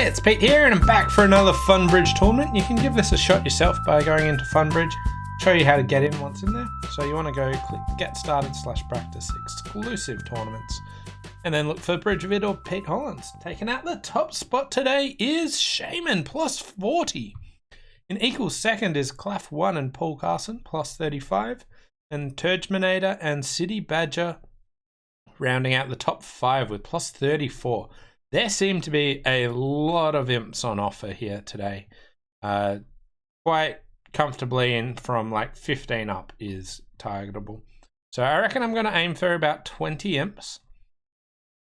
Hey, it's Pete here, and I'm back for another Funbridge tournament. You can give this a shot yourself by going into Funbridge. Show you how to get in once in there. So you want to go click Get Started /Practice Exclusive Tournaments, and then look for Bridgevid or Pete Hollins. Taking out the top spot today is Shaman, +40. In equal second is Claff1 and Paul Carson, +35. And Turgminator and City Badger rounding out the top 5 with +34. There seem to be a lot of imps on offer here today. Quite comfortably in from like 15 up is targetable. So I reckon I'm going to aim for about 20 imps.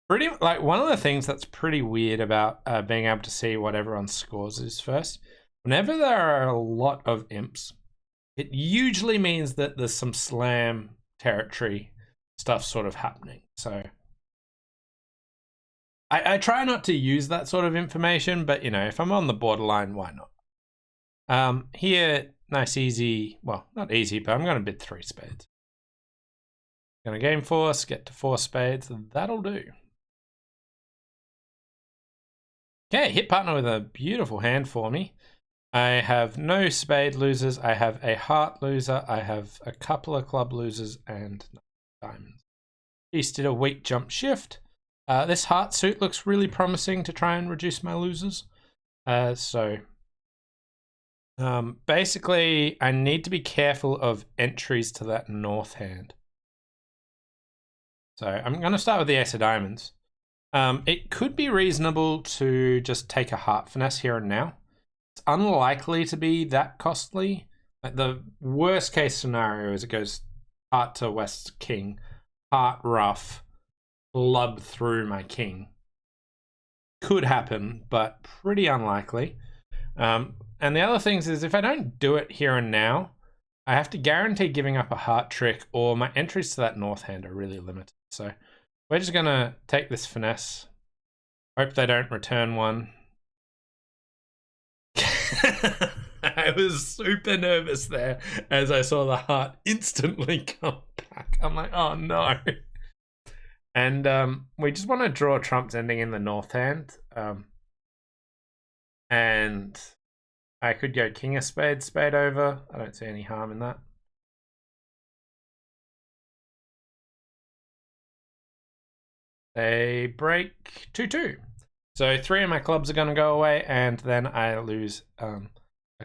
Pretty like one of the things that's pretty weird about being able to see what everyone's scores is first. Whenever there are a lot of imps, it usually means that there's some slam territory stuff sort of happening. So I try not to use that sort of information, but you know, if I'm on the borderline, why not? Here, nice easy, well, not easy, but I'm going to bid 3 spades. Going to game force, get to 4 spades, that'll do. Okay, hit partner with a beautiful hand for me. I have no spade losers, I have a heart loser, I have a couple of club losers, and diamonds. He's did a weak jump shift. This heart suit looks really promising to try and reduce my losers. Basically, I need to be careful of entries to that north hand. So I'm going to start with the ace of diamonds. It could be reasonable to just take a heart finesse here and now. It's unlikely to be that costly. Like the worst case scenario is it goes heart to west king, heart rough, club through my king. Could happen, but pretty unlikely. And the other things is if I don't do it here and now, I have to guarantee giving up a heart trick or my entries to that north hand are really limited. So we're just going to take this finesse. Hope they don't return one. I was super nervous there as I saw the heart instantly come back. I'm like, oh no. And we just want to draw trumps ending in the north hand. And I could go king of spades, spade over. I don't see any harm in that. They break 2-2. So 3 of my clubs are going to go away, and then I lose a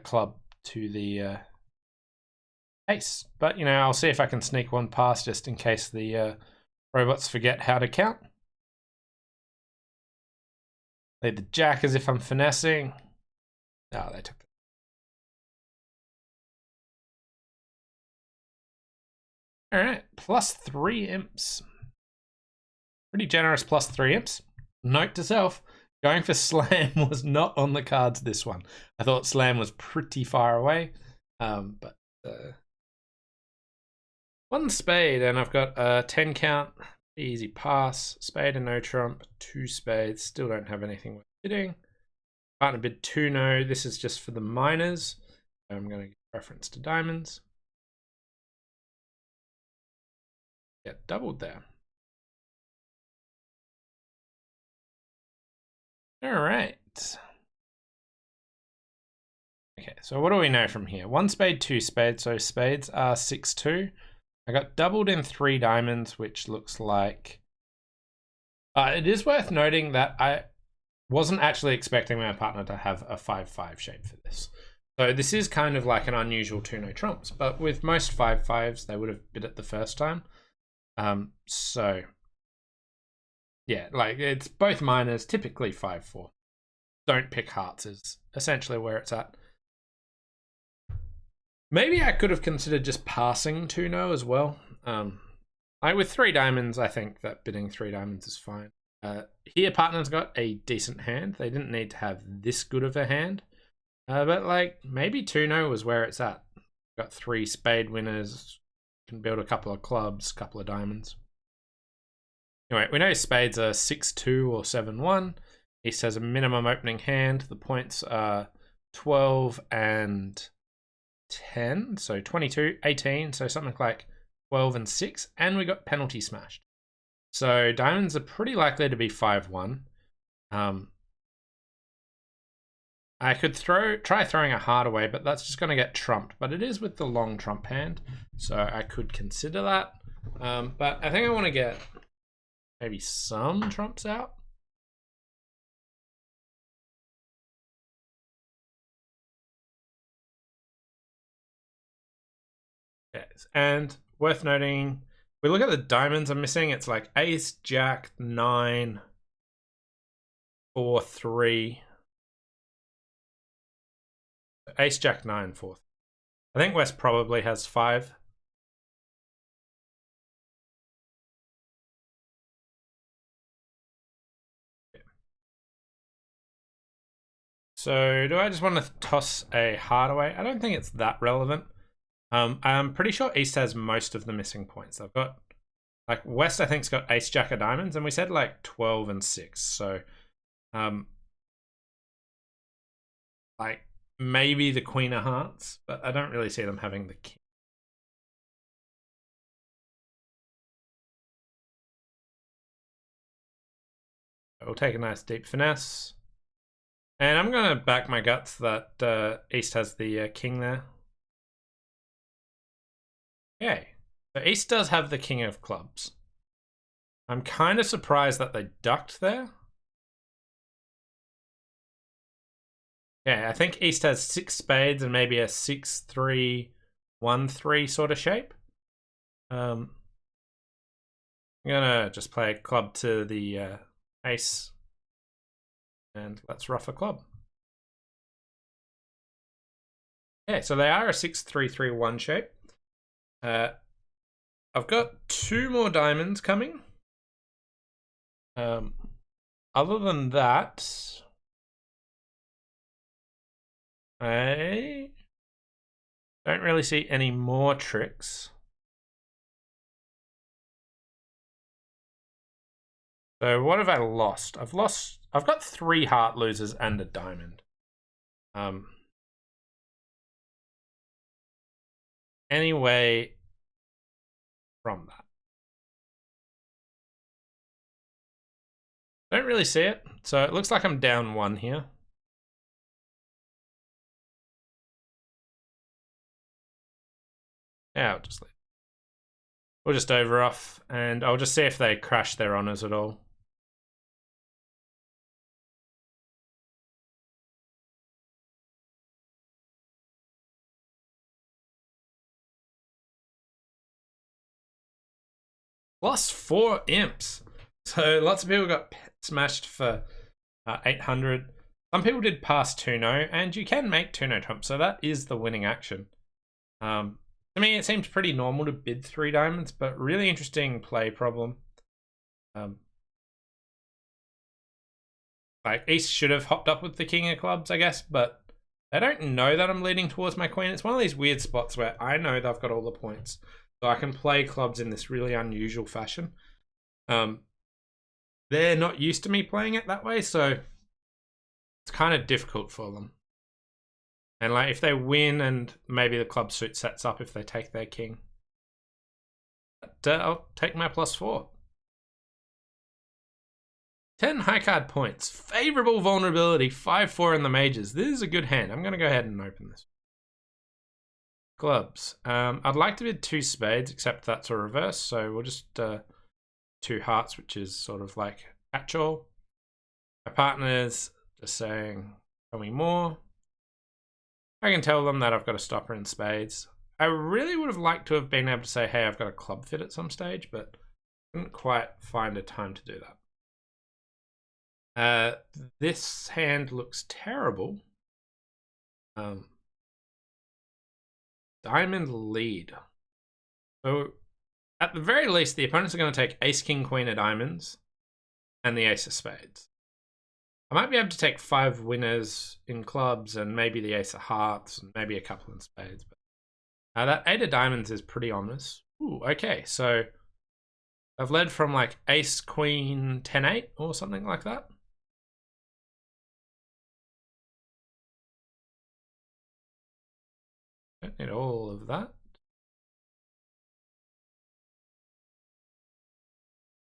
club to the ace. But, you know, I'll see if I can sneak one past just in case the robots forget how to count. Play the jack as if I'm finessing. Oh, they took it. All right, +3 imps. Pretty generous +3 imps. Note to self, going for slam was not on the cards this one. I thought slam was pretty far away, but 1 spade, and I've got a 10 count, easy pass, spade and no trump, 2 spades, still don't have anything worth bidding. Partner bid 2 no, this is just for the minors. I'm going to give preference to diamonds. Get doubled there. All right. Okay, so what do we know from here? 1 spade, 2 spades, so spades are 6-2. I got doubled in 3 diamonds, which looks like... it is worth noting that I wasn't actually expecting my partner to have a 5-5 shape for this. So this is kind of like an unusual 2 no trumps, but with most 5-5s, they would have bid it the first time. So... yeah, like it's both minors, typically 5-4. Don't pick hearts is essentially where it's at. Maybe I could have considered just passing 2 no as well. Like with 3 diamonds, I think that bidding 3 diamonds is fine. Here, partner's got a decent hand. They didn't need to have this good of a hand. But like maybe 2 no was where it's at. Got 3 spade winners, can build a couple of clubs, couple of diamonds. Anyway, we know spades are 6-2 or 7-1. East has a minimum opening hand. The points are 12 and 10, so 22, 18, so something like 12 and 6, and we got penalty smashed. So diamonds are pretty likely to be 5-1. I could try throwing a heart away, but that's just going to get trumped. But it is with the long trump hand, so I could consider that. But I think I want to get maybe some trumps out. Okay, and worth noting, we look at the diamonds I'm missing. It's like ace, jack, 9, 4, 3. Ace, jack, 9, 4. I think West probably has 5. Yeah. So do I just want to toss a heart away? I don't think it's that relevant. I'm pretty sure East has most of the missing points. I've got, like, West I think's got ace, jack of diamonds, and we said like 12 and 6. So, like, maybe the queen of hearts, but I don't really see them having the king. We'll take a nice deep finesse. And I'm going to back my guts that East has the king there. Okay, so East does have the king of clubs. I'm kind of surprised that they ducked there. Yeah, I think East has 6 spades and maybe a 6-3, 1-3 sort of shape. I'm gonna just play a club to the ace, and let's rough a club. Yeah, so they are a 6-3-3-1 shape. I've got 2 more diamonds coming. Other than that, I don't really see any more tricks. So what have I lost? I've got 3 heart losers and a diamond. Anyway, from that, don't really see it. So it looks like I'm down 1 here. Yeah, we'll just over off, and I'll just see if they crash their honors at all. +4 imps. So lots of people got smashed for 800. Some people did pass 2-0, and you can make 2-0 trump, so that is the winning action. To me, it seems pretty normal to bid 3 diamonds, but really interesting play problem. Like, East should have hopped up with the king of clubs, I guess, but they don't know that I'm leading towards my queen. It's one of these weird spots where I know they've got all the points, so I can play clubs in this really unusual fashion. They're not used to me playing it that way, so it's kind of difficult for them. And like, if they win and maybe the club suit sets up if they take their king, but I'll take my +4. 10 high card points. Favorable vulnerability. 5-4 in the majors. This is a good hand. I'm going to go ahead and open this. Clubs. I'd like to bid 2 spades, except that's a reverse. So we'll just 2 hearts, which is sort of like catch-all. My partner's just saying, tell me more. I can tell them that I've got a stopper in spades. I really would have liked to have been able to say, hey, I've got a club fit at some stage, but couldn't quite find a time to do that. This hand looks terrible. Diamond lead. So at the very least, the opponents are going to take ace, king, queen of diamonds and the ace of spades. I might be able to take 5 winners in clubs and maybe the ace of hearts and maybe a couple in spades. But that 8 of diamonds is pretty ominous. Ooh, okay, so I've led from like ace, queen, 10-8 or something like that. Don't need all of that.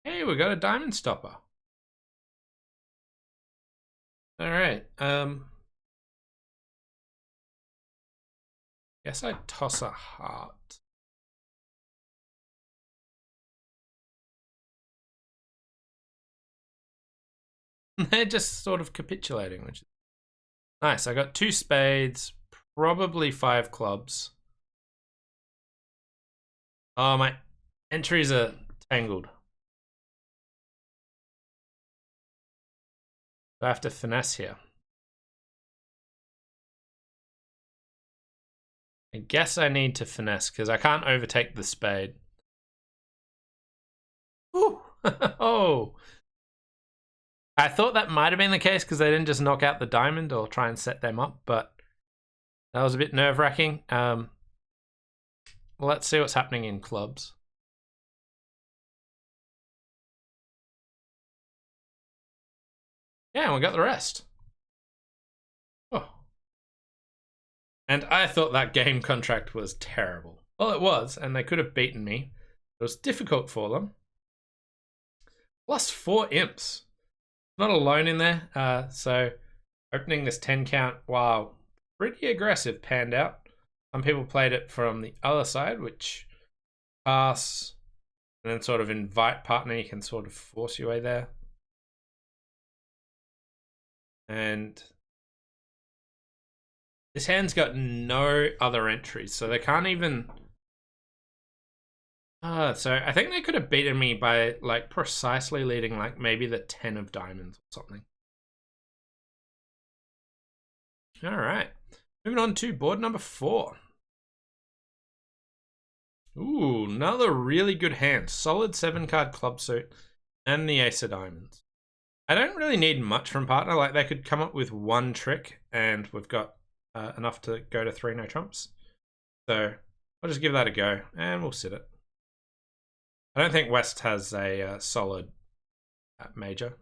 Hey, we got a diamond stopper. All right. Guess I'd toss a heart. They're just sort of capitulating, which is nice. I got 2 spades, probably 5 clubs. Oh, my entries are tangled. Do I have to finesse here? I guess I need to finesse because I can't overtake the spade. Ooh. Oh. I thought that might have been the case because they didn't just knock out the diamond or try and set them up, but that was a bit nerve-wracking. Let's see what's happening in clubs. Yeah, we got the rest. Oh. And I thought that game contract was terrible. Well, it was, and they could have beaten me. It was difficult for them. Plus 4 imps. Not alone in there. So opening this 10 count, wow, pretty aggressive, panned out. Some people played it from the other side, which pass and then sort of invite partner. You can sort of force your way there. And this hand's got no other entries, so they can't even... so I think they could have beaten me by like precisely leading like maybe the 10 of diamonds or something. All right, moving on to board number 4. Ooh, another really good hand. Solid 7-card club suit and the ace of diamonds. I don't really need much from partner. Like they could come up with 1 trick and we've got enough to go to 3 no trumps. So I'll just give that a go and we'll sit it. I don't think West has a solid major.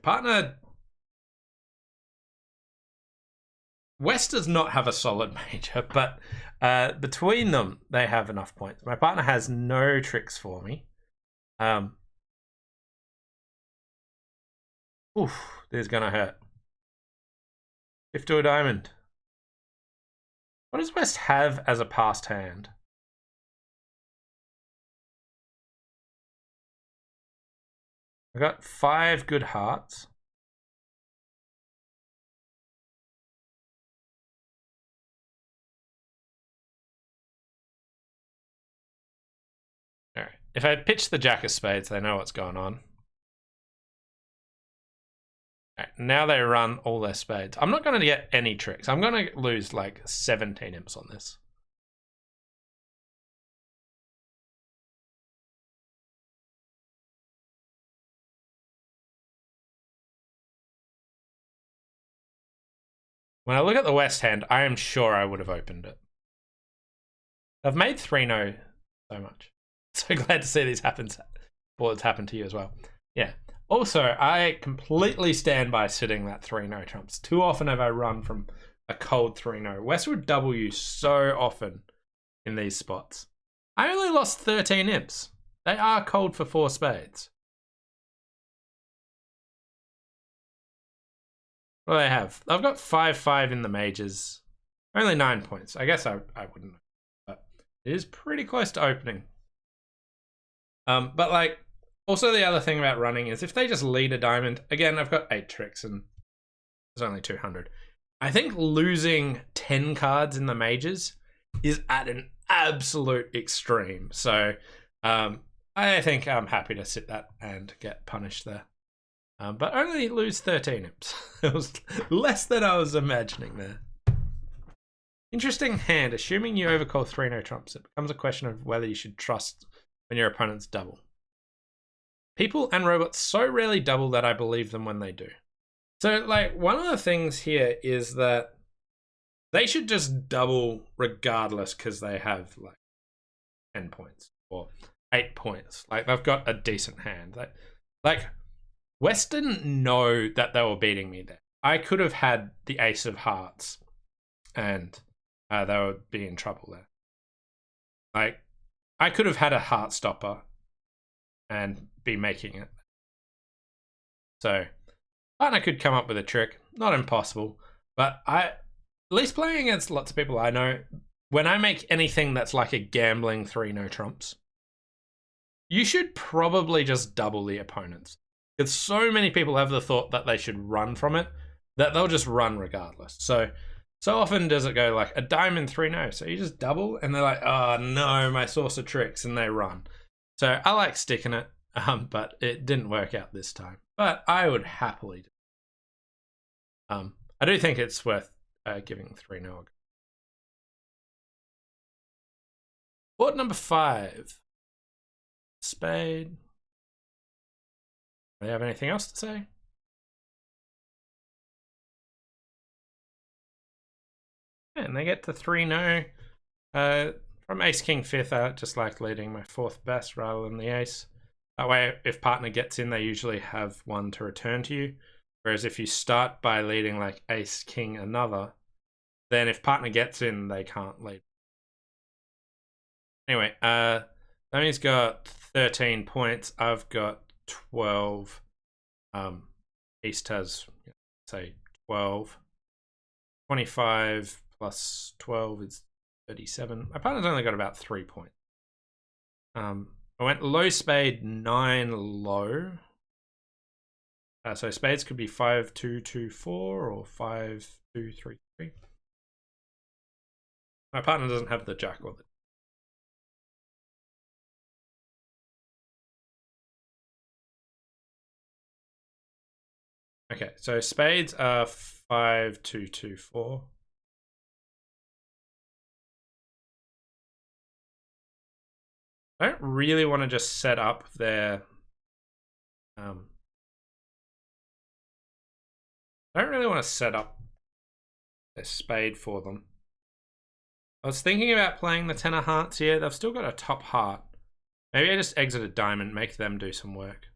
Partner... West does not have a solid major, but between them, they have enough points. My partner has no tricks for me. Oof, this is gonna hurt. 50 a diamond. What does West have as a passed hand? I got 5 good hearts. All right. If I pitch the jack of spades, they know what's going on. All right, now they run all their spades. I'm not going to get any tricks. I'm going to lose like 17 imps on this. When I look at the West hand, I am sure I would have opened it. I've made 3-no so much. So glad to see these boards happen to you as well. Yeah. Also, I completely stand by sitting that 3-no trumps. Too often have I run from a cold 3-no. West would double you so often in these spots. I only lost 13 imps. They are cold for 4 spades. What do they have? I've got 5-5 in the majors. Only 9 points. I guess I wouldn't. But it is pretty close to opening. But like, also the other thing about running is if they just lead a diamond, again, I've got 8 tricks and there's only 200. I think losing 10 cards in the majors is at an absolute extreme. So I think I'm happy to sit that and get punished there. But only lose 13 imps. It was less than I was imagining there. Interesting hand. Assuming you overcall 3 no trumps, it becomes a question of whether you should trust when your opponents double. People and robots so rarely double that I believe them when they do. So, like, one of the things here is that they should just double regardless because they have, like, 10 points or 8 points. Like, they've got a decent hand. Like West didn't know that they were beating me there. I could have had the ace of hearts and they would be in trouble there. Like, I could have had a heart stopper and be making it. So, partner could come up with a trick. Not impossible. But least playing against lots of people I know, when I make anything that's like a gambling 3 no trumps, you should probably just double the opponents. Because so many people have the thought that they should run from it, that they'll just run regardless. So often does it go like a diamond 3 no, so you just double and they're like, oh no, my source of tricks, and they run. So I like sticking it, but it didn't work out this time. But I would happily do it. I do think it's worth giving 3 no a go. Board number 5. Spade. Do they have anything else to say? And they get to 3 no. From ace king 5th, I just like leading my 4th best rather than the ace. That way, if partner gets in, they usually have one to return to you. Whereas if you start by leading like ace king another, then if partner gets in, they can't lead. Anyway, Sammy's got 13 points. I've got 12. East has, say, 12. 25 plus 12 is 37. My partner's only got about 3 points. I went low spade, 9 low. So spades could be 5 2 2 4 or 5 2 3 3. My partner doesn't have the jack or the. Okay, so spades are 5 2 2 4. I don't really want to just set up their I don't really want to set up a spade for them. I was thinking about playing the 10 of hearts here. They've still got a top heart. Maybe I just exit a diamond, make them do some work.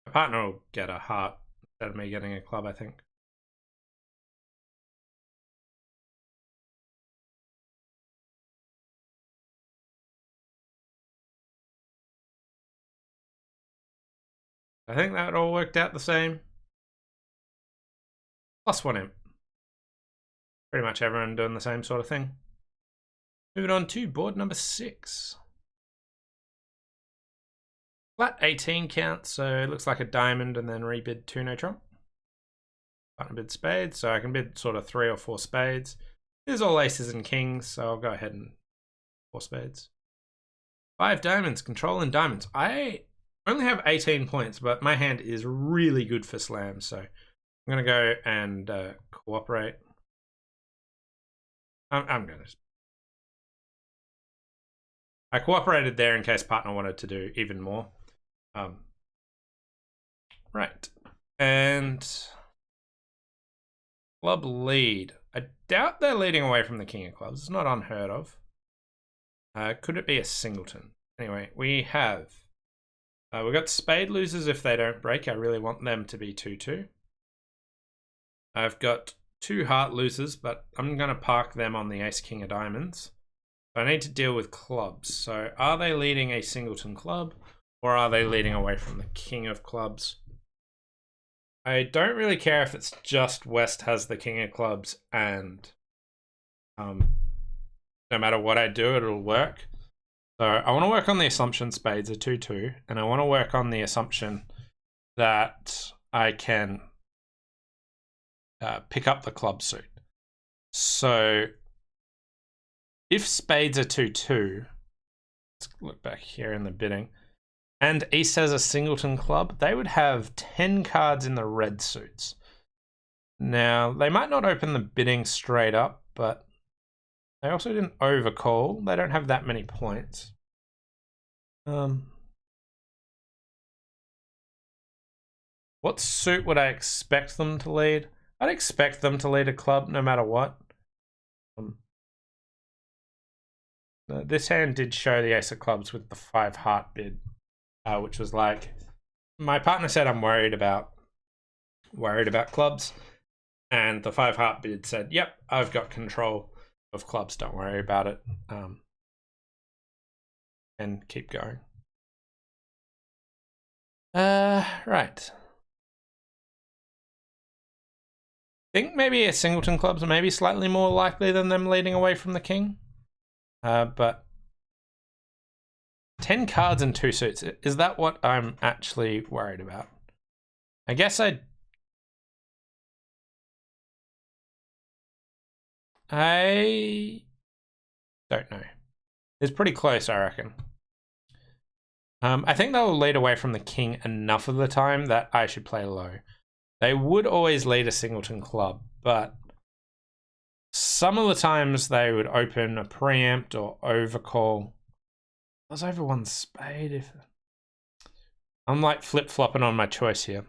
My partner will get a heart instead of me getting a club, I think. I think that all worked out the same. +1 imp. Pretty much everyone doing the same sort of thing. Moving on to board number 6. Flat 18 count, so it looks like a diamond and then rebid 2 no trump. Partner bid spades, so I can bid sort of 3 or 4 spades. There's all aces and kings, so I'll go ahead and 4 spades. 5 diamonds, controlling diamonds. I only have 18 points, but my hand is really good for slams, so I'm going to go and cooperate. I'm going to. I cooperated there in case partner wanted to do even more. Right. And club lead. I doubt they're leading away from the king of clubs. It's not unheard of. Could it be a singleton? Anyway, we have. We've got spade losers if they don't break. I really want them to be 2-2. I've got 2 heart losers, but I'm going to park them on the ace king of diamonds. So I need to deal with clubs. So are they leading a singleton club, or are they leading away from the king of clubs? I don't really care if it's just West has the king of clubs and no matter what I do, it'll work. So I want to work on the assumption spades are 2-2, and I want to work on the assumption that I can pick up the club suit. So if spades are 2-2, let's look back here in the bidding, and East has a singleton club, they would have 10 cards in the red suits. Now, they might not open the bidding straight up, but they also didn't overcall. They don't have that many points. What suit would I expect them to lead? I'd expect them to lead a club no matter what. This hand did show the ace of clubs with the 5 heart bid, which was like, my partner said I'm worried about worried about clubs. And the 5 heart bid said, yep, I've got control of clubs, don't worry about it. And keep going. Right. I think maybe a singleton clubs are maybe slightly more likely than them leading away from the king. But 10 cards and 2 suits, is that what I'm actually worried about? I guess I don't know. It's pretty close, I reckon. I think they'll lead away from the king enough of the time that I should play low. They would always lead a singleton club, but some of the times they would open a preempt or overcall. I was over 1 spade. If I'm like flip-flopping on my choice here.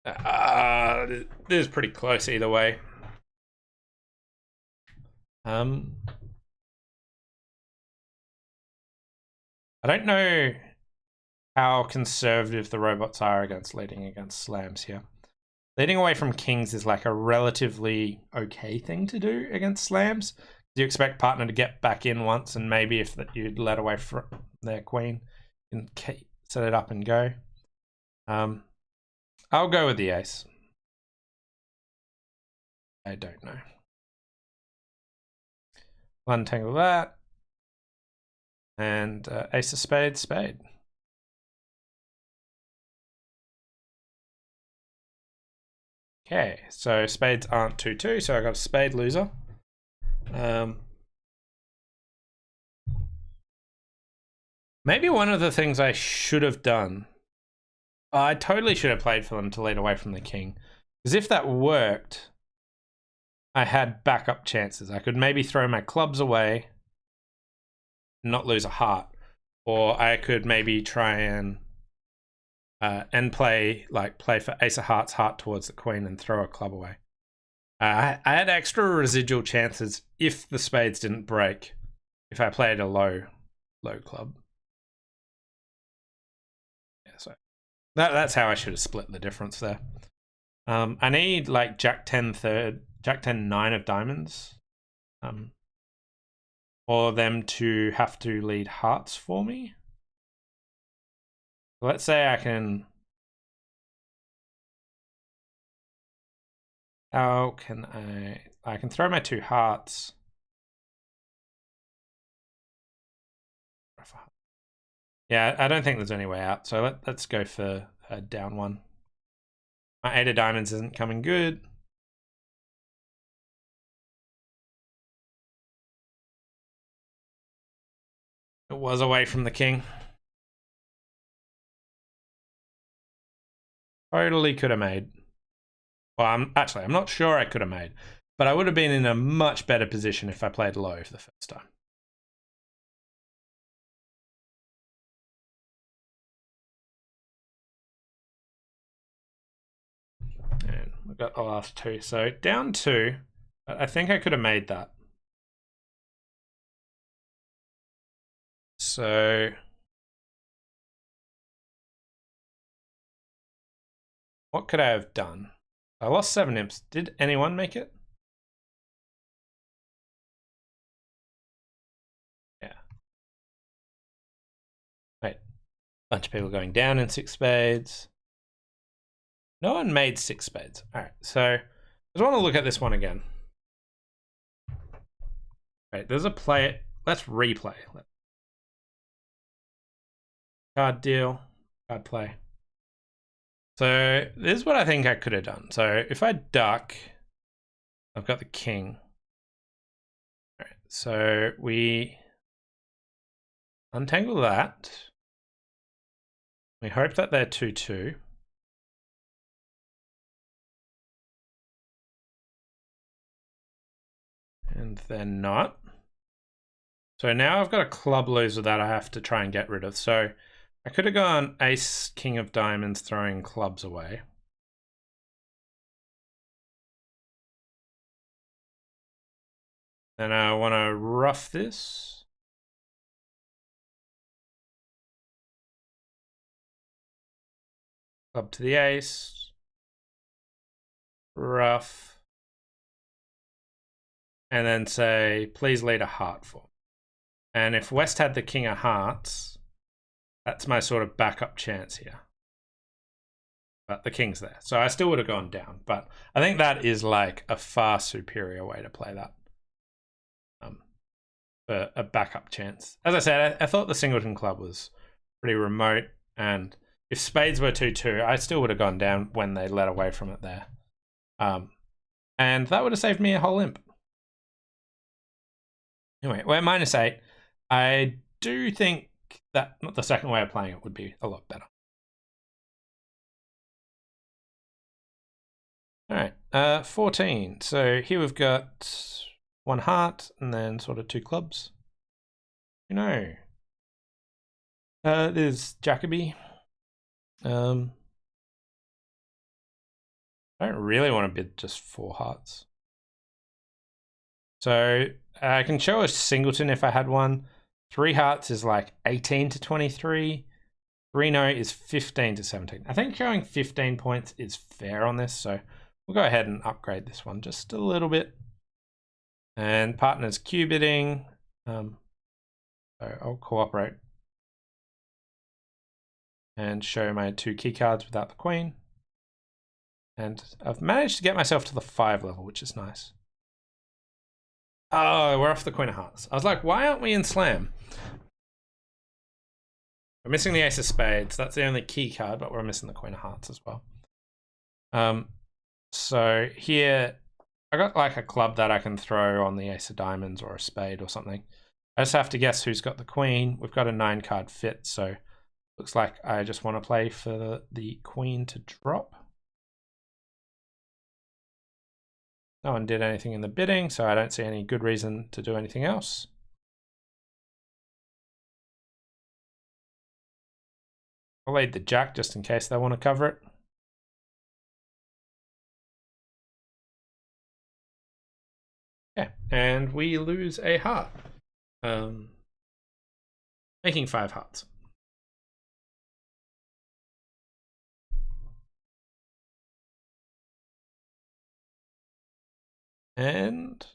This is pretty close either way. I don't know how conservative the robots are against leading against slams here. Leading away from kings is like a relatively okay thing to do against slams. You expect partner to get back in once, and maybe if you'd let away from their queen, and set it up and go. I'll go with the ace. I don't know. Untangle that. And ace of spades, spade. Okay, so spades aren't 2-2, so I got a spade loser. Maybe one of the things I should have done, I totally should have played for them to lead away from the king. Because if that worked, I had backup chances. I could maybe throw my clubs away, not lose a heart. Or I could maybe try and play for ace of hearts, heart towards the queen, and throw a club away. I had extra residual chances if the spades didn't break, if I played a low club. Yeah, so that's how I should have split the difference there. I need like Jack 10 third, Jack 10 9 of diamonds, or them to have to lead hearts for me. Let's say I can. How can I can throw my 2 hearts. Yeah, I don't think there's any way out. So let's go for a down one. My 8 of diamonds isn't coming good. It was away from the king. Totally could have made. Well, I'm not sure I could have made, but I would have been in a much better position if I played low for the first time. And we've got the last 2. So down 2, I think I could have made that. So what could I have done? I lost 7 imps. Did anyone make it? Yeah. Wait. Bunch of people going down in 6 spades. No one made 6 spades. All right. So I just want to look at this one again. Right. There's a play. Let's replay. Card deal. Card play. So this is what I think I could have done. So if I duck, I've got the king. All right, so we untangle that. We hope that they're 2-2. And they're not. So now I've got a club loser that I have to try and get rid of. So I could have gone ace, king of diamonds, throwing clubs away. Then I want to rough this. club to the ace, ruff, and then say, please lead a heart for me. And if West had the king of hearts, that's my sort of backup chance here. But the king's there. So I still would have gone down. But I think that is like a far superior way to play that. For a backup chance. As I said, I thought the singleton club was pretty remote. And if spades were 2-2, I still would have gone down when they led away from it there. And that would have saved me a whole imp. Anyway, we're -8. I do think that the second way of playing it would be a lot better. All right, 14. So here we've got 1 heart and then sort of 2 clubs. You know, there's Jacoby. I don't really want to bid just 4 hearts. So I can show a singleton if I had one. 3 hearts is like 18 to 23. 3-no is 15 to 17. I think showing 15 points is fair on this, so we'll go ahead and upgrade this one just a little bit. And partner's Q bidding. So I'll cooperate and show my 2 key cards without the queen. And I've managed to get myself to the 5 level, which is nice. Oh, we're off the queen of hearts. I was like, why aren't we in slam? We're missing the ace of spades. That's the only key card, but we're missing the queen of hearts as well. So here, I got like a club that I can throw on the ace of diamonds or a spade or something. I just have to guess who's got the queen. We've got a 9-card fit, so looks like I just want to play for the queen to drop. No one did anything in the bidding, so I don't see any good reason to do anything else. I'll lead the jack just in case they want to cover it. Okay, and we lose a heart. Making 5 hearts. And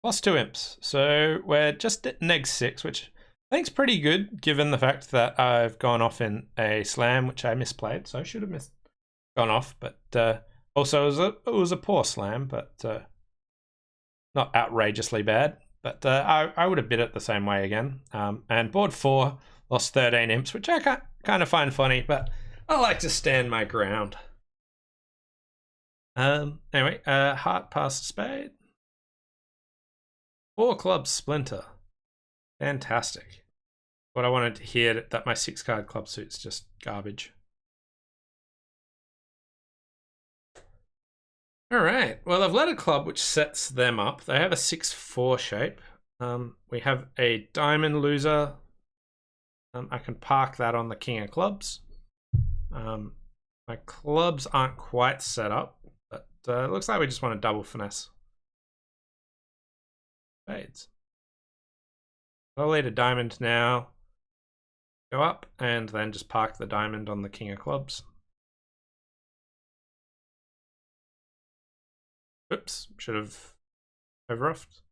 lost 2 imps. So we're just at -6, which I think is pretty good given the fact that I've gone off in a slam, which I misplayed. So I should have gone off, but also it was a poor slam, but not outrageously bad. But I would have bid it the same way again. And board 4 lost 13 imps, which I kind of find funny, but I like to stand my ground. Anyway, heart past spade. 4 clubs splinter. Fantastic. What I wanted to hear that my 6-card club suit's just garbage. All right. Well, I've led a club which sets them up. They have a 6-4 shape. We have a diamond loser. I can park that on the king of clubs. My clubs aren't quite set up, but it looks like we just want to double finesse. Spades. I'll lead a diamond now. Go up and then just park the diamond on the king of clubs. Oops, should have overruffed.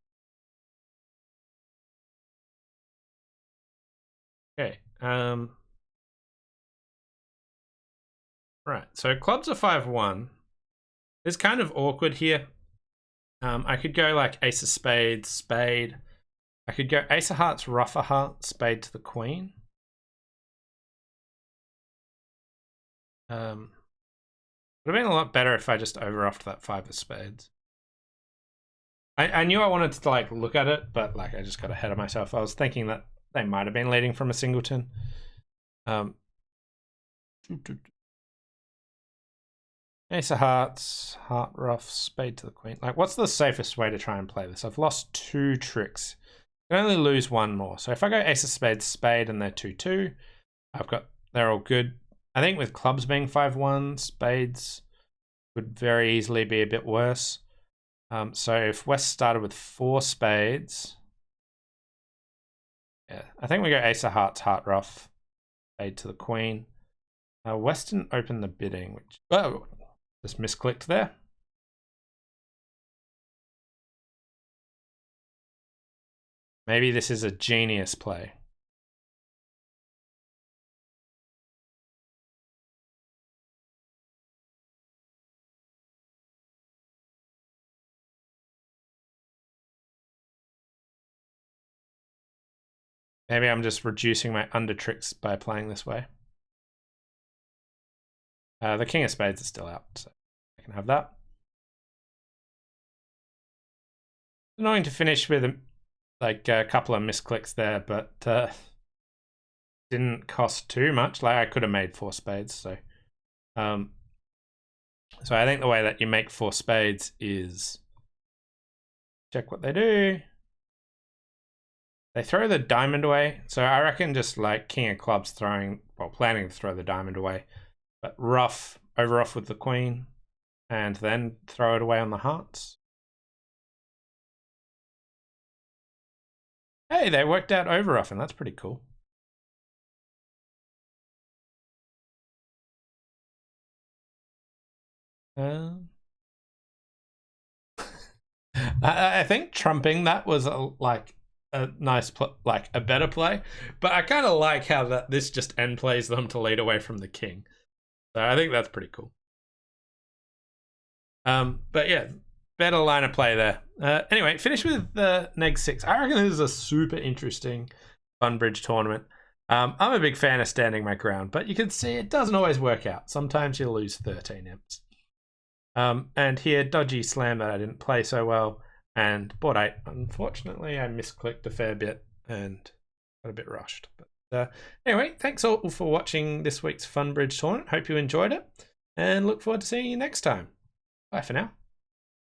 Okay. Right, so clubs are 5-1. It's kind of awkward here. I could go like ace of spades, spade. I could go ace of hearts, ruff a heart, spade to the queen. Would have been a lot better if I just overruffed that 5 of spades. I knew I wanted to like look at it, but like I just got ahead of myself. I was thinking that they might have been leading from a singleton. Ace of hearts, heart ruff, spade to the queen. Like, what's the safest way to try and play this? I've lost 2 tricks. I can only lose 1 more. So if I go ace of spades, spade, and they're 2-2, they're all good. I think with clubs being 5-1, spades would very easily be a bit worse. So if West started with 4 spades, yeah, I think we go ace of hearts, heart ruff, spade to the queen. Western opened the bidding, which, oh, just misclicked there. Maybe this is a genius play. Maybe I'm just reducing my under tricks by playing this way. The king of spades is still out, so I can have that. Annoying to finish with like a couple of misclicks there, but didn't cost too much. Like I could have made 4 spades, so so I think the way that you make 4 spades is check what they do. They throw the diamond away, so I reckon just like king of clubs throwing, well, planning to throw the diamond away, but ruff, over off with the queen, and then throw it away on the hearts. Hey, they worked out over off, and that's pretty cool. I think trumping that was like a nice like a better play, but I kind of like how that this just end plays them to lead away from the king. So I think that's pretty cool. But yeah, better line of play there. Anyway, finish with the Neg 6. I reckon this is a super interesting Fun Bridge tournament. I'm a big fan of standing my ground, but you can see it doesn't always work out. Sometimes you lose 13 imps. And here, dodgy slam that I didn't play so well, and board 8. Unfortunately, I misclicked a fair bit and got a bit rushed. But anyway, thanks all for watching this week's Fun Bridge tournament. Hope you enjoyed it, and look forward to seeing you next time. Bye for now.